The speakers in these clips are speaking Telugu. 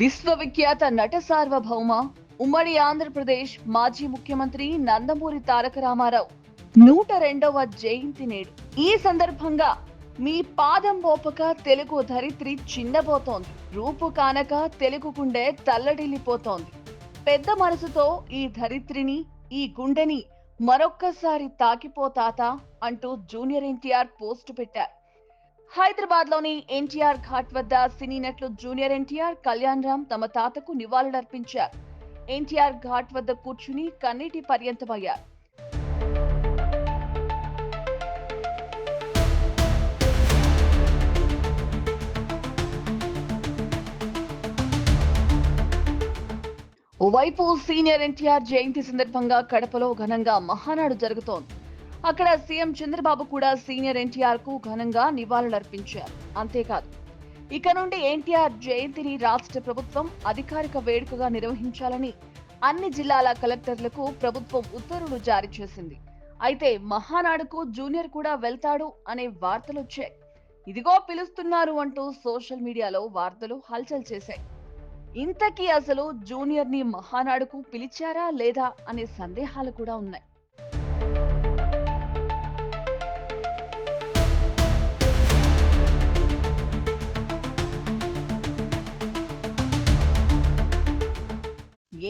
విశ్వవిఖ్యాత నట సార్వభౌమ ఉమ్మడి ఆంధ్రప్రదేశ్ మాజీ ముఖ్యమంత్రి నందమూరి తారక రామారావు 102వ జయంతి నేడు. ఈ సందర్భంగా మీ పాదం మోపక తెలుగు ధరిత్రి చిన్నబోతోంది. రూపు కానక తెలుగు గుండె తల్లడిల్లిపోతోంది. పెద్ద మనసుతో ఈ ధరిత్రిని, ఈ గుండెని మరొక్కసారి తాకిపోతాత అంటూ జూనియర్ ఎన్టీఆర్ పోస్టు పెట్టారు. హైదరాబాద్ లోని ఎన్టీఆర్ ఘాట్ వద్ద సినీ నటులు జూనియర్ ఎన్టీఆర్, కళ్యాణ్ రామ్ తమ తాతకు నివాళులర్పించారు. ఎన్టీఆర్ ఘాట్ వద్ద కూర్చుని కన్నీటి పర్యంతమయ్యారు. ఓవైపు సీనియర్ ఎన్టీఆర్ జయంతి సందర్భంగా కడపలో ఘనంగా మహానాడు జరుగుతోంది. అక్కడ సీఎం చంద్రబాబు కూడా సీనియర్ ఎన్టీఆర్ కు ఘనంగా నివాళులర్పించారు. అంతేకాదు, ఇక నుండి ఎన్టీఆర్ జయంతిని రాష్ట్ర ప్రభుత్వం అధికారిక వేడుకగా నిర్వహించాలని అన్ని జిల్లాల కలెక్టర్లకు ప్రభుత్వం ఉత్తర్వులు జారీ చేసింది. అయితే మహానాడుకు జూనియర్ కూడా వెళ్తాడు అనే వార్తలొచ్చాయి. ఇదిగో పిలుస్తున్నారు అంటూ సోషల్ మీడియాలో వార్తలు హల్చల్ చేశాయి. ఇంతకీ అసలు జూనియర్ ని మహానాడుకు పిలిచారా లేదా అనే సందేహాలు కూడా ఉన్నాయి.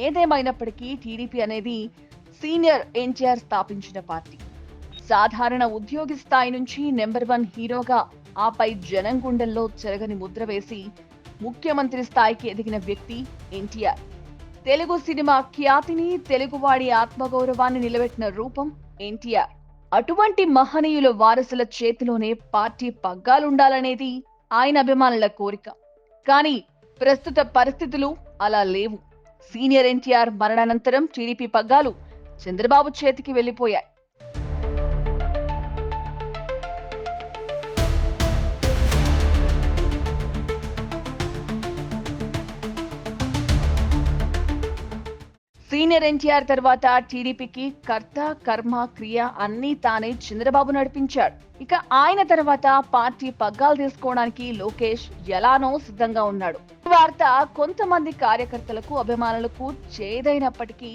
ఏదేమైనప్పటికీ టీడీపీ అనేది సీనియర్ ఎన్టీఆర్ స్థాపించిన పార్టీ. సాధారణ ఉద్యోగి స్థాయి నుంచి నెంబర్ 1 హీరోగా, ఆపై జనం గుండెల్లో చెరగని ముద్ర వేసి ముఖ్యమంత్రి స్థాయికి ఎదిగిన వ్యక్తి ఎన్టీఆర్. తెలుగు సినిమా ఖ్యాతిని, తెలుగువాడి ఆత్మగౌరవాన్ని నిలబెట్టిన రూపం ఎన్టీఆర్. అటువంటి మహనీయుల వారసుల చేతిలోనే పార్టీ పగ్గాలుండాలనేది ఆయన అభిమానుల కోరిక. కానీ ప్రస్తుత పరిస్థితులు అలా లేవు. సీనియర్ ఎన్టీఆర్ మరణానంతరం టీడీపీ పగ్గాలు చంద్రబాబు చేతికి వెళ్లిపోయాయి. సీనియర్ ఎన్టీఆర్ తర్వాత టీడీపీకి కర్త, కర్మ, క్రియ అన్నీ తానే చంద్రబాబు నడిపించాడు. ఇక ఆయన తర్వాత పార్టీ పగ్గాలు తీసుకోవడానికి లోకేష్ ఎలానో సిద్ధంగా ఉన్నాడు. ఈ వార్త కొంతమంది కార్యకర్తలకు, అభిమానులకు చేదైనప్పటికీ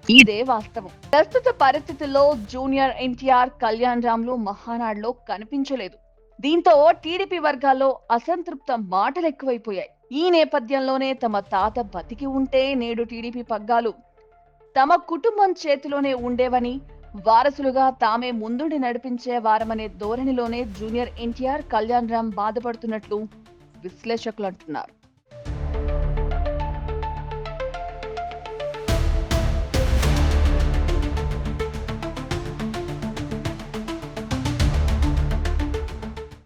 ఇదే వాస్తవం. ప్రస్తుత పరిస్థితుల్లో జూనియర్ ఎన్టీఆర్, కళ్యాణ్ రామ్లు మహానాడులో కనిపించలేదు. దీంతో టీడీపీ వర్గాల్లో అసంతృప్త మాటలు ఎక్కువైపోయాయి. ఈ నేపథ్యంలోనే తమ తాత బతికి ఉంటే నేడు టీడీపీ పగ్గాలు తమ కుటుంబం చేతిలోనే ఉండేవని, వారసులుగా తామే ముందుండి నడిపించే వారమనే ధోరణిలోనే జూనియర్ ఎన్టీఆర్, కళ్యాణ్ రామ్ బాధపడుతున్నట్లు విశ్లేషకులు అంటున్నారు.